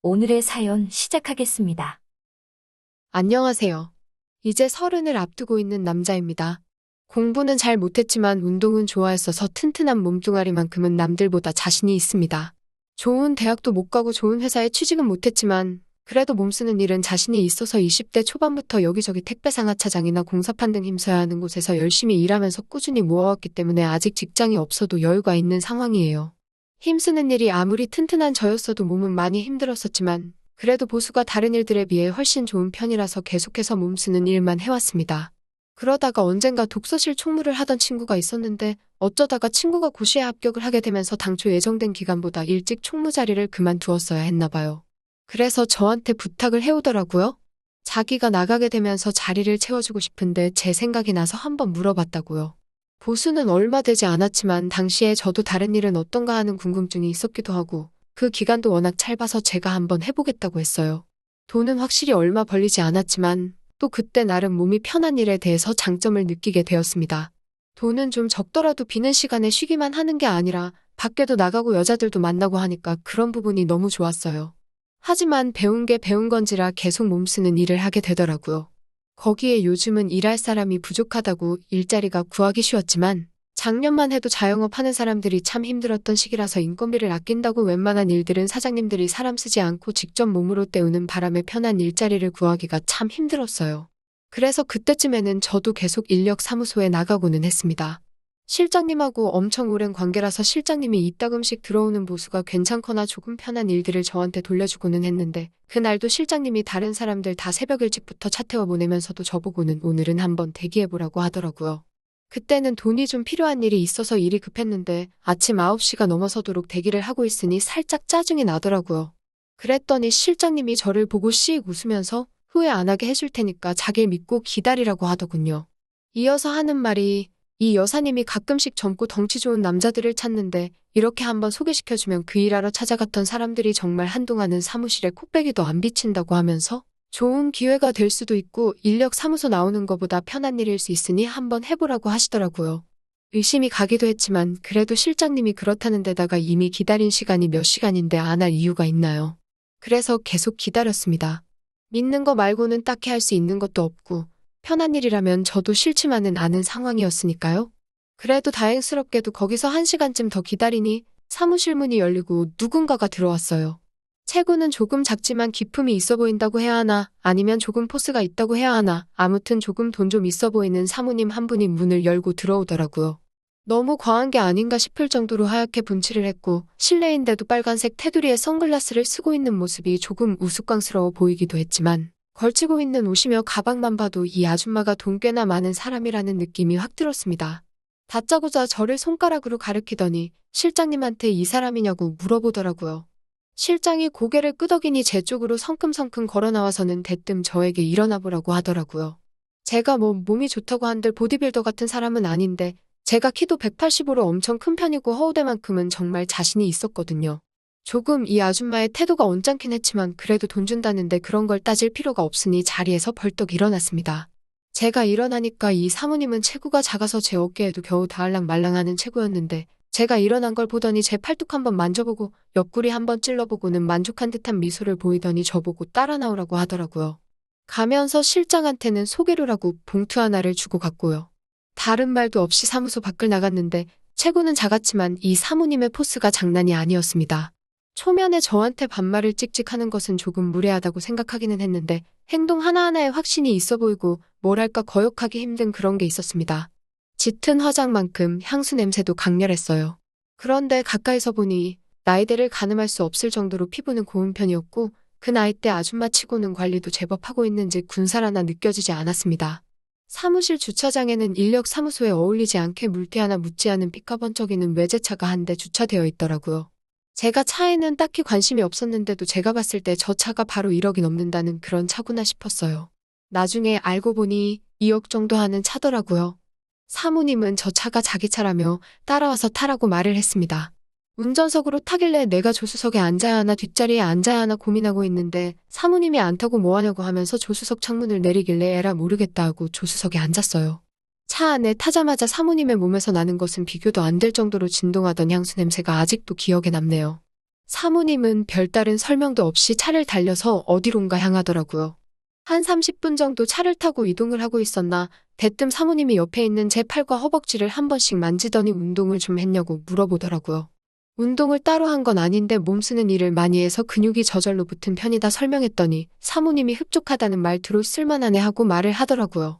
오늘의 사연 시작하겠습니다. 안녕하세요. 이제 30을 앞두고 있는 남자입니다. 공부는 잘 못했지만 운동은 좋아했어서 튼튼한 몸뚱아리만큼은 남들보다 자신이 있습니다. 좋은 대학도 못 가고 좋은 회사에 취직은 못했지만 그래도 몸쓰는 일은 자신이 있어서 20대 초반부터 여기저기 택배 상하차장이나 공사판 등 힘써야 하는 곳에서 열심히 일하면서 꾸준히 모아왔기 때문에 아직 직장이 없어도 여유가 있는 상황이에요. 힘쓰는 일이 아무리 튼튼한 저였어도 몸은 많이 힘들었었지만 그래도 보수가 다른 일들에 비해 훨씬 좋은 편이라서 계속해서 몸쓰는 일만 해왔습니다. 그러다가 언젠가 독서실 총무를 하던 친구가 있었는데 어쩌다가 친구가 고시에 합격을 하게 되면서 당초 예정된 기간보다 일찍 총무 자리를 그만두었어야 했나 봐요. 그래서 저한테 부탁을 해오더라고요. 자기가 나가게 되면서 자리를 채워주고 싶은데 제 생각이 나서 한번 물어봤다고요. 보수는 얼마 되지 않았지만 당시에 저도 다른 일은 어떤가 하는 궁금증이 있었기도 하고 그 기간도 워낙 짧아서 제가 한번 해보겠다고 했어요. 돈은 확실히 얼마 벌리지 않았지만 또 그때 나름 몸이 편한 일에 대해서 장점을 느끼게 되었습니다. 돈은 좀 적더라도 비는 시간에 쉬기만 하는 게 아니라 밖에도 나가고 여자들도 만나고 하니까 그런 부분이 너무 좋았어요. 하지만 배운 게 배운 건지라 계속 몸쓰는 일을 하게 되더라고요. 거기에 요즘은 일할 사람이 부족하다고 일자리가 구하기 쉬웠지만 작년만 해도 자영업 하는 사람들이 참 힘들었던 시기라서 인건비를 아낀다고 웬만한 일들은 사장님들이 사람 쓰지 않고 직접 몸으로 때우는 바람에 편한 일자리를 구하기가 참 힘들었어요. 그래서 그때쯤에는 저도 계속 인력사무소에 나가고는 했습니다. 실장님하고 엄청 오랜 관계라서 실장님이 이따금씩 들어오는 보수가 괜찮거나 조금 편한 일들을 저한테 돌려주고는 했는데 그날도 실장님이 다른 사람들 다 새벽 일찍부터 차 태워 보내면서도 저보고는 오늘은 한번 대기해보라고 하더라고요. 그때는 돈이 좀 필요한 일이 있어서 일이 급했는데 아침 9시가 넘어서도록 대기를 하고 있으니 살짝 짜증이 나더라고요. 그랬더니 실장님이 저를 보고 씩 웃으면서 후회 안 하게 해줄 테니까 자길 믿고 기다리라고 하더군요. 이어서 하는 말이 이 여사님이 가끔씩 젊고 덩치 좋은 남자들을 찾는데 이렇게 한번 소개시켜주면 그 일하러 찾아갔던 사람들이 정말 한동안은 사무실에 콧배기도 안 비친다고 하면서 좋은 기회가 될 수도 있고 인력 사무소 나오는 것보다 편한 일일 수 있으니 한번 해보라고 하시더라고요. 의심이 가기도 했지만 그래도 실장님이 그렇다는 데다가 이미 기다린 시간이 몇 시간인데 안 할 이유가 있나요? 그래서 계속 기다렸습니다. 믿는 거 말고는 딱히 할 수 있는 것도 없고 편한 일이라면 저도 싫지만은 않은 상황이었으니까요. 그래도 다행스럽게도 거기서 1시간쯤 더 기다리니 사무실 문이 열리고 누군가가 들어왔어요. 체구는 조금 작지만 기품이 있어 보인다고 해야 하나 아니면 조금 포스가 있다고 해야 하나 아무튼 조금 돈 좀 있어 보이는 사모님 한 분이 문을 열고 들어오더라고요. 너무 과한 게 아닌가 싶을 정도로 하얗게 분칠을 했고 실내인데도 빨간색 테두리에 선글라스를 쓰고 있는 모습이 조금 우스꽝스러워 보이기도 했지만 걸치고 있는 옷이며 가방만 봐도 이 아줌마가 돈 꽤나 많은 사람이라는 느낌이 확 들었습니다. 다짜고짜 저를 손가락으로 가리키더니 실장님한테 이 사람이냐고 물어보더라고요. 실장이 고개를 끄덕이니 제 쪽으로 성큼성큼 걸어 나와서는 대뜸 저에게 일어나 보라고 하더라고요. 제가 몸이 좋다고 한들 보디빌더 같은 사람은 아닌데 제가 키도 185로 엄청 큰 편이고 허우대만큼은 정말 자신이 있었거든요. 조금 이 아줌마의 태도가 언짢긴 했지만 그래도 돈 준다는데 그런 걸 따질 필요가 없으니 자리에서 벌떡 일어났습니다. 제가 일어나니까 이 사모님은 체구가 작아서 제 어깨에도 겨우 닿을랑 말랑하는 체구였는데 제가 일어난 걸 보더니 제 팔뚝 한번 만져보고 옆구리 한번 찔러보고는 만족한 듯한 미소를 보이더니 저보고 따라 나오라고 하더라고요. 가면서 실장한테는 소개로라고 봉투 하나를 주고 갔고요. 다른 말도 없이 사무소 밖을 나갔는데 체구는 작았지만 이 사모님의 포스가 장난이 아니었습니다. 초면에 저한테 반말을 찍찍하는 것은 조금 무례하다고 생각하기는 했는데 행동 하나하나에 확신이 있어 보이고 뭐랄까 거역하기 힘든 그런 게 있었습니다. 짙은 화장만큼 향수 냄새도 강렬했어요. 그런데 가까이서 보니 나이대를 가늠할 수 없을 정도로 피부는 고운 편이었고 그 나이 때 아줌마 치고는 관리도 제법 하고 있는지 군살 하나 느껴지지 않았습니다. 사무실 주차장에는 인력 사무소에 어울리지 않게 물티 하나 묻지 않은 삐까번쩍이는 외제차가 한 대 주차되어 있더라고요. 제가 차에는 딱히 관심이 없었는데도 제가 봤을 때 저 차가 바로 1억이 넘는다는 그런 차구나 싶었어요. 나중에 알고 보니 2억 정도 하는 차더라고요. 사모님은 저 차가 자기 차라며 따라와서 타라고 말을 했습니다. 운전석으로 타길래 내가 조수석에 앉아야 하나 뒷자리에 앉아야 하나 고민하고 있는데 사모님이 안 타고 뭐하냐고 하면서 조수석 창문을 내리길래 에라 모르겠다 하고 조수석에 앉았어요. 차 안에 타자마자 사모님의 몸에서 나는 것은 비교도 안 될 정도로 진동하던 향수 냄새가 아직도 기억에 남네요. 사모님은 별다른 설명도 없이 차를 달려서 어디론가 향하더라고요. 한 30분 정도 차를 타고 이동을 하고 있었나 대뜸 사모님이 옆에 있는 제 팔과 허벅지를 한 번씩 만지더니 운동을 좀 했냐고 물어보더라고요. 운동을 따로 한 건 아닌데 몸 쓰는 일을 많이 해서 근육이 저절로 붙은 편이다 설명했더니 사모님이 흡족하다는 말투로 쓸만하네 하고 말을 하더라고요.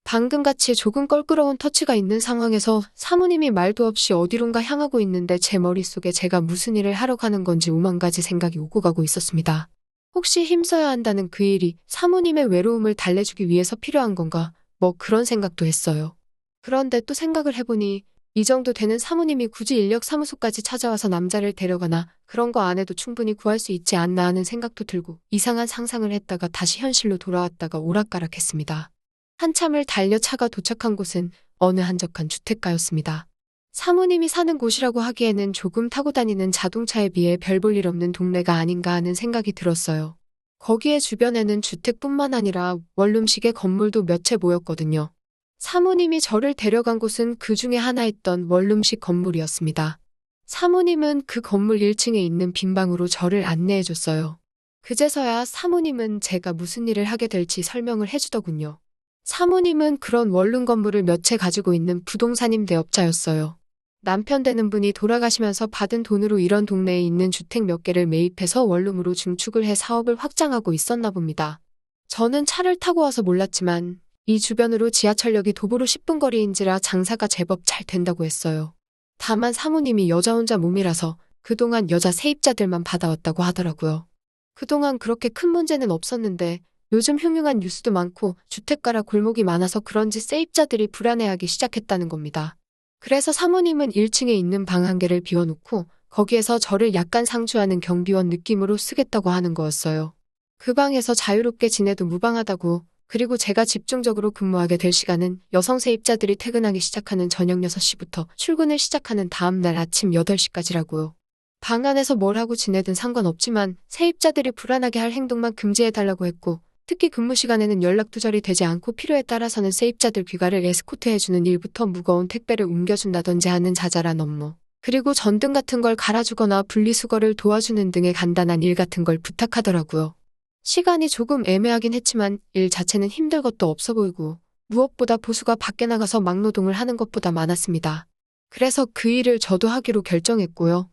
방금같이 조금 껄끄러운 터치가 있는 상황에서 사모님이 말도 없이 어디론가 향하고 있는데 제 머릿속에 제가 무슨 일을 하러 가는 건지 오만 가지 생각이 오고 가고 있었습니다. 혹시 힘써야 한다는 그 일이 사모님의 외로움을 달래주기 위해서 필요한 건가? 뭐 그런 생각도 했어요. 그런데 또 생각을 해보니 이 정도 되는 사모님이 굳이 인력사무소까지 찾아와서 남자를 데려가나 그런 거 안 해도 충분히 구할 수 있지 않나 하는 생각도 들고 이상한 상상을 했다가 다시 현실로 돌아왔다가 오락가락했습니다. 한참을 달려 차가 도착한 곳은 어느 한적한 주택가였습니다. 사모님이 사는 곳이라고 하기에는 조금 타고 다니는 자동차에 비해 별 볼 일 없는 동네가 아닌가 하는 생각이 들었어요. 거기에 주변에는 주택뿐만 아니라 원룸식의 건물도 몇 채 보였거든요. 사모님이 저를 데려간 곳은 그 중에 하나였던 원룸식 건물이었습니다. 사모님은 그 건물 1층에 있는 빈방으로 저를 안내해줬어요. 그제서야 사모님은 제가 무슨 일을 하게 될지 설명을 해주더군요. 사모님은 그런 원룸 건물을 몇 채 가지고 있는 부동산임 대업자였어요. 남편 되는 분이 돌아가시면서 받은 돈으로 이런 동네에 있는 주택 몇 개를 매입해서 원룸으로 증축을 해 사업을 확장하고 있었나 봅니다. 저는 차를 타고 와서 몰랐지만 이 주변으로 지하철역이 도보로 10분 거리인지라 장사가 제법 잘 된다고 했어요. 다만 사모님이 여자 혼자 몸이라서 그동안 여자 세입자들만 받아왔다고 하더라고요. 그동안 그렇게 큰 문제는 없었는데 요즘 흉흉한 뉴스도 많고 주택가라 골목이 많아서 그런지 세입자들이 불안해하기 시작했다는 겁니다. 그래서 사모님은 1층에 있는 방 한 개를 비워놓고 거기에서 저를 약간 상주하는 경비원 느낌으로 쓰겠다고 하는 거였어요. 그 방에서 자유롭게 지내도 무방하다고, 그리고 제가 집중적으로 근무하게 될 시간은 여성 세입자들이 퇴근하기 시작하는 저녁 6시부터 출근을 시작하는 다음날 아침 8시까지라고요. 방 안에서 뭘 하고 지내든 상관없지만 세입자들이 불안하게 할 행동만 금지해달라고 했고, 특히 근무 시간에는 연락 두절이 되지 않고 필요에 따라서는 세입자들 귀가를 에스코트해주는 일부터 무거운 택배를 옮겨준다든지 하는 자잘한 업무, 그리고 전등 같은 걸 갈아주거나 분리수거를 도와주는 등의 간단한 일 같은 걸 부탁하더라고요. 시간이 조금 애매하긴 했지만 일 자체는 힘들 것도 없어 보이고 무엇보다 보수가 밖에 나가서 막노동을 하는 것보다 많았습니다. 그래서 그 일을 저도 하기로 결정했고요.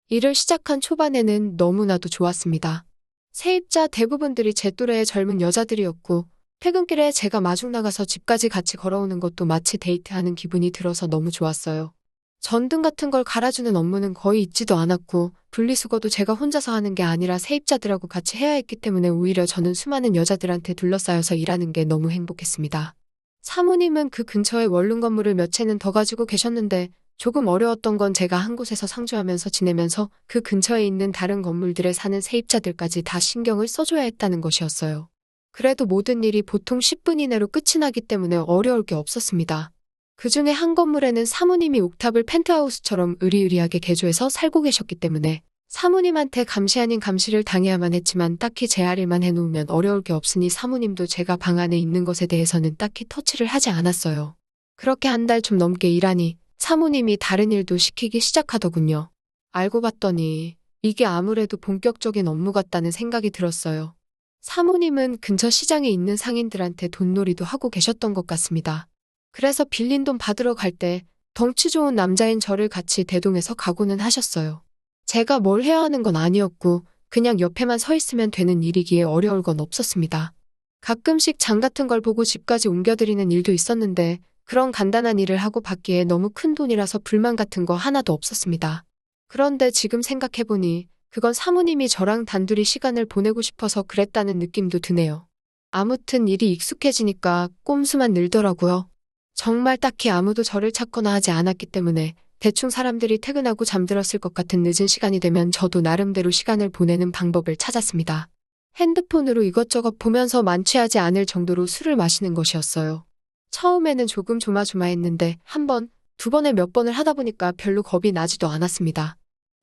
일을 시작한 초반에는 너무나도 좋았습니다. 세입자 대부분들이 제 또래의 젊은 여자들이었고 퇴근길에 제가 마중 나가서 집까지 같이 걸어오는 것도 마치 데이트하는 기분이 들어서 너무 좋았어요. 전등 같은 걸 갈아주는 업무는 거의 있지도 않았고 분리수거도 제가 혼자서 하는 게 아니라 세입자들하고 같이 해야 했기 때문에 오히려 저는 수많은 여자들한테 둘러싸여서 일하는 게 너무 행복했습니다. 사모님은 그 근처에 원룸 건물을 몇 채는 더 가지고 계셨는데 조금 어려웠던 건 제가 한 곳에서 상주하면서 지내면서 그 근처에 있는 다른 건물들에 사는 세입자들까지 다 신경을 써줘야 했다는 것이었어요. 그래도 모든 일이 보통 10분 이내로 끝이 나기 때문에 어려울 게 없었습니다. 그 중에 한 건물에는 사모님이 옥탑을 펜트하우스처럼 으리으리하게 개조해서 살고 계셨기 때문에 사모님한테 감시 아닌 감시를 당해야만 했지만 딱히 제 할 일만 해놓으면 어려울 게 없으니 사모님도 제가 방 안에 있는 것에 대해서는 딱히 터치를 하지 않았어요. 그렇게 한 달 좀 넘게 일하니 사모님이 다른 일도 시키기 시작하더군요. 알고 봤더니 이게 아무래도 본격적인 업무 같다는 생각이 들었어요. 사모님은 근처 시장에 있는 상인들한테 돈놀이도 하고 계셨던 것 같습니다. 그래서 빌린 돈 받으러 갈 때 덩치 좋은 남자인 저를 같이 대동해서 가고는 하셨어요. 제가 뭘 해야 하는 건 아니었고 그냥 옆에만 서 있으면 되는 일이기에 어려울 건 없었습니다. 가끔씩 장 같은 걸 보고 집까지 옮겨드리는 일도 있었는데 그런 간단한 일을 하고 받기에 너무 큰 돈이라서 불만 같은 거 하나도 없었습니다. 그런데 지금 생각해보니 그건 사모님이 저랑 단둘이 시간을 보내고 싶어서 그랬다는 느낌도 드네요. 아무튼 일이 익숙해지니까 꼼수만 늘더라고요. 정말 딱히 아무도 저를 찾거나 하지 않았기 때문에 대충 사람들이 퇴근하고 잠들었을 것 같은 늦은 시간이 되면 저도 나름대로 시간을 보내는 방법을 찾았습니다. 핸드폰으로 이것저것 보면서 만취하지 않을 정도로 술을 마시는 것이었어요. 처음에는 조금 조마조마했는데 한 번, 두 번에 몇 번을 하다 보니까 별로 겁이 나지도 않았습니다.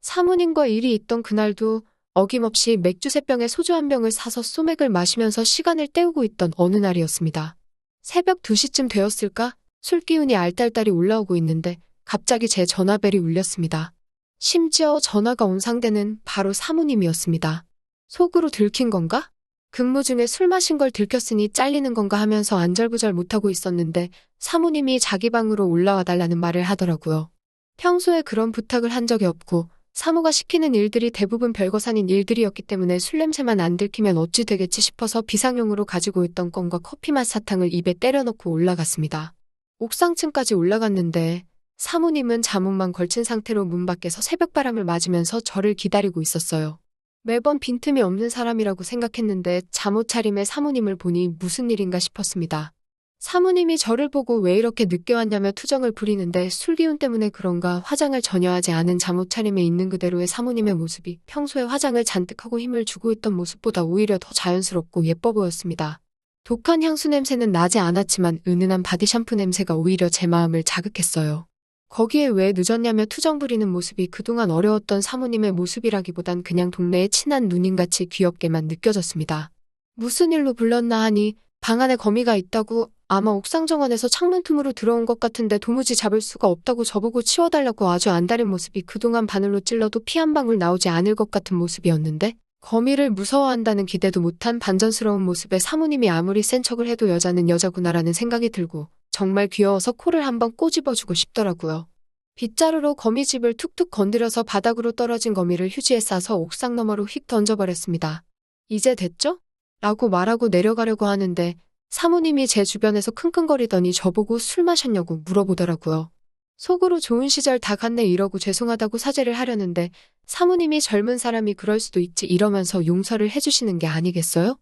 사모님과 일이 있던 그날도 어김없이 맥주 3병에 소주 1병을 사서 소맥을 마시면서 시간을 때우고 있던 어느 날이었습니다. 새벽 2시쯤 되었을까? 술 기운이 알딸딸이 올라오고 있는데 갑자기 제 전화벨이 울렸습니다. 심지어 전화가 온 상대는 바로 사모님이었습니다. 속으로 들킨 건가? 근무 중에 술 마신 걸 들켰으니 잘리는 건가 하면서 안절부절 못하고 있었는데 사모님이 자기 방으로 올라와 달라는 말을 하더라고요. 평소에 그런 부탁을 한 적이 없고 사모가 시키는 일들이 대부분 별것 아닌 일들이었기 때문에 술 냄새만 안 들키면 어찌 되겠지 싶어서 비상용으로 가지고 있던 껌과 커피맛 사탕을 입에 때려 넣고 올라갔습니다. 옥상층까지 올라갔는데 사모님은 잠옷만 걸친 상태로 문 밖에서 새벽바람을 맞으면서 저를 기다리고 있었어요. 매번 빈틈이 없는 사람이라고 생각했는데 잠옷 차림의 사모님을 보니 무슨 일인가 싶었습니다. 사모님이 저를 보고 왜 이렇게 늦게 왔냐며 투정을 부리는데 술기운 때문에 그런가 화장을 전혀 하지 않은 잠옷 차림에 있는 그대로의 사모님의 모습이 평소에 화장을 잔뜩 하고 힘을 주고 있던 모습보다 오히려 더 자연스럽고 예뻐 보였습니다. 독한 향수 냄새는 나지 않았지만 은은한 바디 샴푸 냄새가 오히려 제 마음을 자극했어요. 거기에 왜 늦었냐며 투정 부리는 모습이 그동안 어려웠던 사모님의 모습이라기보단 그냥 동네의 친한 누님같이 귀엽게만 느껴졌습니다. 무슨 일로 불렀나 하니 방 안에 거미가 있다고 아마 옥상 정원에서 창문 틈으로 들어온 것 같은데 도무지 잡을 수가 없다고 저보고 치워달라고 아주 안달인 모습이 그동안 바늘로 찔러도 피 한 방울 나오지 않을 것 같은 모습이었는데 거미를 무서워한다는 기대도 못한 반전스러운 모습에 사모님이 아무리 센 척을 해도 여자는 여자구나라는 생각이 들고 정말 귀여워서 코를 한번 꼬집어주고 싶더라고요. 빗자루로 거미집을 툭툭 건드려서 바닥으로 떨어진 거미를 휴지에 싸서 옥상 너머로 휙 던져버렸습니다. 이제 됐죠? 라고 말하고 내려가려고 하는데 사모님이 제 주변에서 킁킁거리더니 저보고 술 마셨냐고 물어보더라고요. 속으로 좋은 시절 다 갔네 이러고 죄송하다고 사죄를 하려는데 사모님이 젊은 사람이 그럴 수도 있지 이러면서 용서를 해주시는 게 아니겠어요?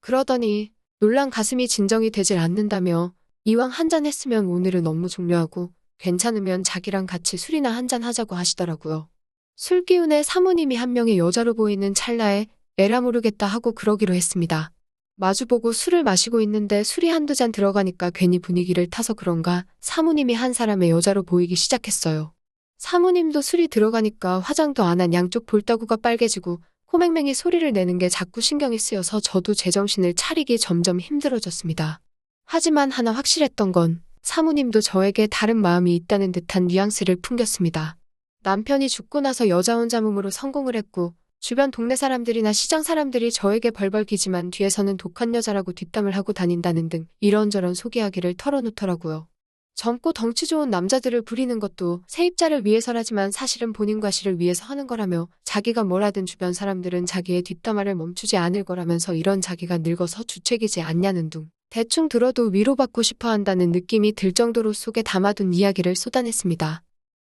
그러더니 놀란 가슴이 진정이 되질 않는다며 이왕 한잔 했으면 오늘은 업무 종료하고 괜찮으면 자기랑 같이 술이나 한잔 하자고 하시더라고요. 술 기운에 사모님이 한 명의 여자로 보이는 찰나에 에라 모르겠다 하고 그러기로 했습니다. 마주보고 술을 마시고 있는데 술이 한두 잔 들어가니까 괜히 분위기를 타서 그런가 사모님이 한 사람의 여자로 보이기 시작했어요. 사모님도 술이 들어가니까 화장도 안 한 양쪽 볼따구가 빨개지고 코맹맹이 소리를 내는 게 자꾸 신경이 쓰여서 저도 제정신을 차리기 점점 힘들어졌습니다. 하지만 하나 확실했던 건 사모님도 저에게 다른 마음이 있다는 듯한 뉘앙스를 풍겼습니다. 남편이 죽고 나서 여자 혼자 몸으로 성공을 했고 주변 동네 사람들이나 시장 사람들이 저에게 벌벌 기지만 뒤에서는 독한 여자라고 뒷담을 하고 다닌다는 등 이런저런 소개하기를 털어놓더라고요. 젊고 덩치 좋은 남자들을 부리는 것도 세입자를 위해서라지만 사실은 본인 과실을 위해서 하는 거라며 자기가 뭘 하든 주변 사람들은 자기의 뒷담화를 멈추지 않을 거라면서 이런 자기가 늙어서 주책이지 않냐는 둥 대충 들어도 위로받고 싶어 한다는 느낌이 들 정도로 속에 담아둔 이야기를 쏟아냈습니다.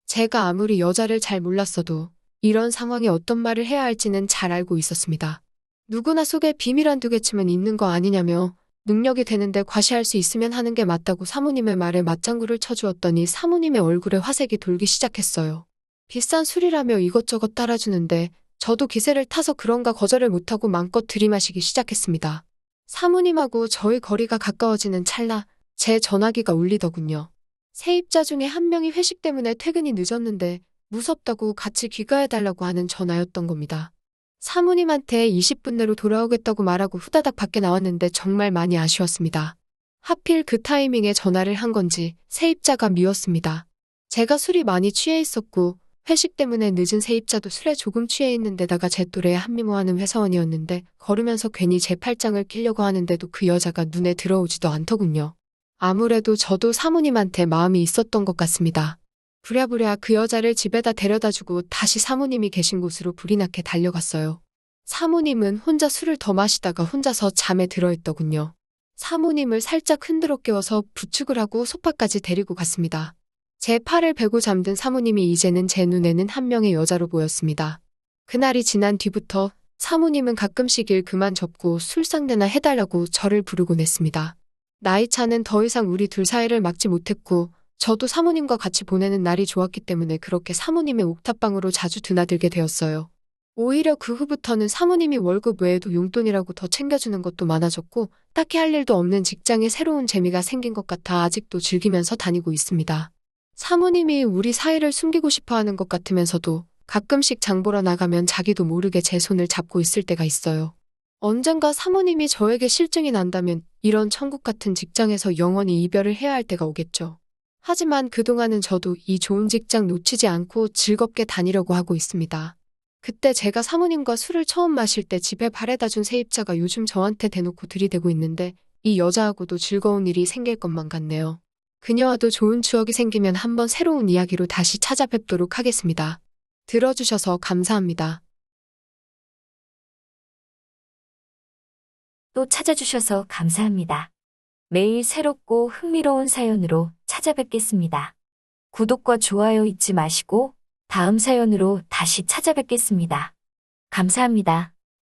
제가 아무리 여자를 잘 몰랐어도 이런 상황에 어떤 말을 해야 할지는 잘 알고 있었습니다. 누구나 속에 비밀 한두 개쯤은 있는 거 아니냐며 능력이 되는데 과시할 수 있으면 하는 게 맞다고 사모님의 말에 맞장구를 쳐주었더니 사모님의 얼굴에 화색이 돌기 시작했어요. 비싼 술이라며 이것저것 따라주는데 저도 기세를 타서 그런가 거절을 못하고 마음껏 들이마시기 시작했습니다. 사모님하고 저의 거리가 가까워지는 찰나 제 전화기가 울리더군요. 세입자 중에 한 명이 회식 때문에 퇴근이 늦었는데 무섭다고 같이 귀가해달라고 하는 전화였던 겁니다. 사모님한테 20분 내로 돌아오겠다고 말하고 후다닥 밖에 나왔는데 정말 많이 아쉬웠습니다. 하필 그 타이밍에 전화를 한 건지 세입자가 미웠습니다. 제가 술이 많이 취해 있었고 회식 때문에 늦은 세입자도 술에 조금 취해 있는 데다가 제 또래의 한미모하는 회사원이었는데 걸으면서 괜히 제 팔짱을 끼려고 하는데도 그 여자가 눈에 들어오지도 않더군요. 아무래도 저도 사모님한테 마음이 있었던 것 같습니다. 부랴부랴 그 여자를 집에다 데려다주고 다시 사모님이 계신 곳으로 불이 나게 달려갔어요. 사모님은 혼자 술을 더 마시다가 혼자서 잠에 들어있더군요. 사모님을 살짝 흔들어 깨워서 부축을 하고 소파까지 데리고 갔습니다. 제 팔을 베고 잠든 사모님이 이제는 제 눈에는 한 명의 여자로 보였습니다. 그날이 지난 뒤부터 사모님은 가끔씩 일 그만 접고 술상대나 해달라고 저를 부르곤 했습니다. 나이 차는 더 이상 우리 둘 사이를 막지 못했고 저도 사모님과 같이 보내는 날이 좋았기 때문에 그렇게 사모님의 옥탑방으로 자주 드나들게 되었어요. 오히려 그 후부터는 사모님이 월급 외에도 용돈이라고 더 챙겨주는 것도 많아졌고 딱히 할 일도 없는 직장에 새로운 재미가 생긴 것 같아 아직도 즐기면서 다니고 있습니다. 사모님이 우리 사이를 숨기고 싶어 하는 것 같으면서도 가끔씩 장 보러 나가면 자기도 모르게 제 손을 잡고 있을 때가 있어요. 언젠가 사모님이 저에게 실증이 난다면 이런 천국 같은 직장에서 영원히 이별을 해야 할 때가 오겠죠. 하지만 그동안은 저도 이 좋은 직장 놓치지 않고 즐겁게 다니려고 하고 있습니다. 그때 제가 사모님과 술을 처음 마실 때 집에 바래다 준 세입자가 요즘 저한테 대놓고 들이대고 있는데 이 여자하고도 즐거운 일이 생길 것만 같네요. 그녀와도 좋은 추억이 생기면 한번 새로운 이야기로 다시 찾아뵙도록 하겠습니다. 들어주셔서 감사합니다. 또 찾아주셔서 감사합니다. 매일 새롭고 흥미로운 사연으로 찾아뵙겠습니다. 구독과 좋아요 잊지 마시고 다음 사연으로 다시 찾아뵙겠습니다. 감사합니다.